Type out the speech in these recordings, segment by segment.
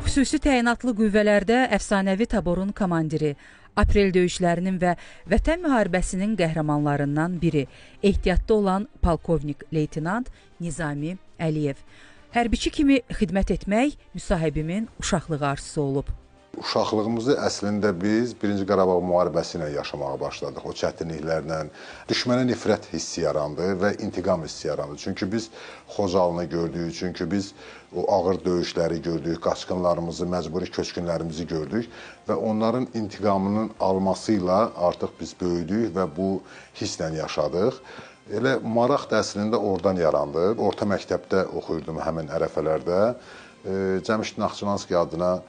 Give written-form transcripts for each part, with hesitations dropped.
Xüsusi təyinatlı qüvvələrdə əfsanəvi taborun komandiri, aprel döyüşlərinin və Vətən müharibəsinin qəhrəmanlarından biri, ehtiyatda olan polkovnik leytenant Nizami Əliyev. Hərbiçi kimi xidmət etmək müsahibimin uşaqlığı arzusu olub. Uşaqlığımızı əslində biz 1-ci Qarabağ müharibəsi ilə yaşamağa başladıq. O çətinliklərlə düşmənə nifrət hissi yarandı və intiqam hissi yarandı. Çünki biz Xocalını gördük, çünki biz o ağır döyüşləri gördük, qaçqınlarımızı, məcburi köçkünlərimizi gördük və onların intiqamının almasıyla artıq biz böyüdük və bu hisslə yaşadıq. Elə maraq da əslində oradan yarandı. Orta məktəbdə oxuyurdum həmin ərəfələrdə. Cəmşid Naxçıvanski adına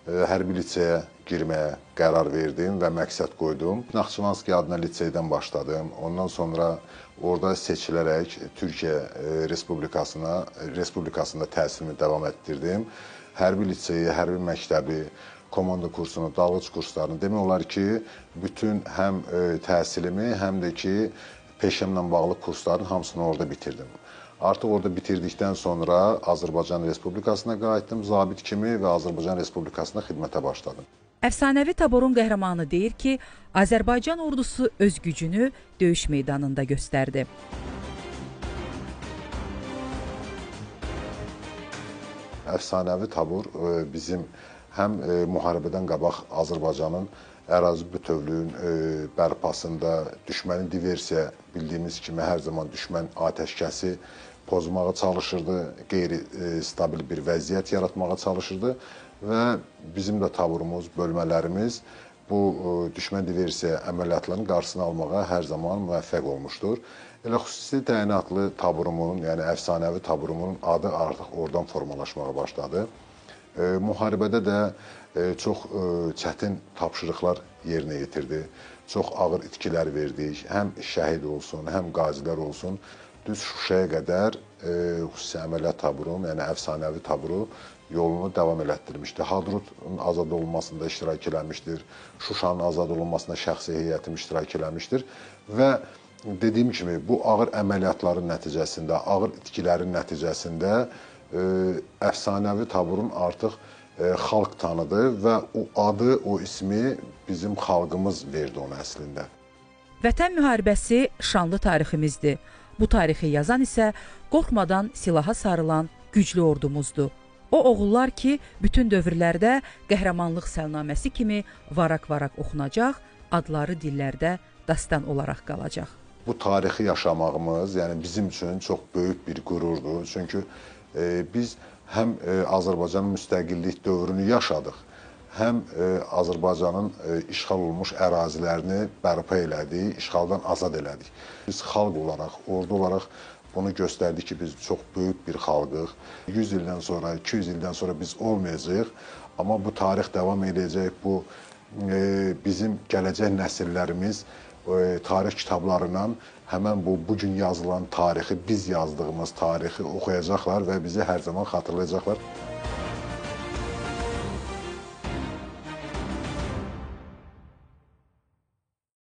hərbi liseyə girməyə qərar verdim və məqsəd qoydum. Naxçıvanski adına liseydən başladım. Ondan sonra orada seçilərək Türkiyə Respublikasında təhsilimi davam etdirdim. Hərbi liseyi, hərbi məktəbi, komanda kursunu, dalğıc kurslarını demək olar ki, bütün həm təhsilimi, həm də ki, peşəmlə bağlı kursların hamısını orada bitirdim. Artıq orada bitirdikdən sonra Azərbaycan Respublikasına qayıtdım zabit kimi və Azərbaycan Respublikasına xidmətə başladım. Əfsanəvi taborun qəhrəmanı deyir ki, Azərbaycan ordusu öz gücünü döyüş meydanında göstərdi. Əfsanəvi tabor bizim həm müharibədən qabaq Azərbaycanın ərazi bütövlüyün bərpasında, düşmənin diversiya bildiyimiz kimi hər zaman düşmən atəşkəsi pozmağa çalışırdı, qeyri-stabil bir vəziyyət yaratmağa çalışırdı və bizim də taburumuz, bölmələrimiz bu düşmən diversiya əməliyyatlarının qarşısını almağa hər zaman müvəffəq olmuşdur. Elə xüsusi təyinatlı taburumun, yəni əfsanəvi taburumun adı artıq oradan formalaşmağa başladı. Müharibədə də çox çətin tapşırıqlar yerinə yetirdi. Çox ağır itkilər verdik. Həm şəhid olsun, həm qazilər olsun. Düz Şuşaya qədər xüsusi əməliyyat taburum, yəni əfsanəvi taburu yolunu davam elətdirmişdir. Hadrutun azad olunmasında iştirak eləmişdir. Şuşanın azad olunmasında şəxsi heyətim iştirak eləmişdir. Və dediyim kimi, bu ağır əməliyyatların nəticəsində, ağır itkilərin nəticəsində əfsanəvi taburun artıq xalq tanıdı və o adı, o ismi bizim xalqımız verdi ona əslində. Vətən müharibəsi şanlı tariximizdir. Bu tarixi yazan isə qorxmadan silaha sarılan güclü ordumuzdur. O oğullar ki, bütün dövrlərdə qəhrəmanlıq səlnaməsi kimi varaq-varaq oxunacaq, adları dillərdə dastan olaraq qalacaq. Bu tarixi yaşamağımız, yəni bizim üçün çox böyük bir qürurdur. Çünki biz həm Azərbaycanın müstəqillik dövrünü yaşadıq, həm Azərbaycanın işğal olunmuş ərazilərini bərpa elədik, işğaldan azad elədik. Biz xalq olaraq, ordu olaraq bunu göstərdik ki, biz çox böyük bir xalqıq. 100 ildən sonra, 200 ildən sonra biz olmayacağıq, amma bu tarix davam edəcək. Bu bizim gələcək nəsillərimiz tarix kitablarından həmən bugün yazılan tarixi, biz yazdığımız tarixi oxuyacaqlar və bizi hər zaman xatırlayacaqlar.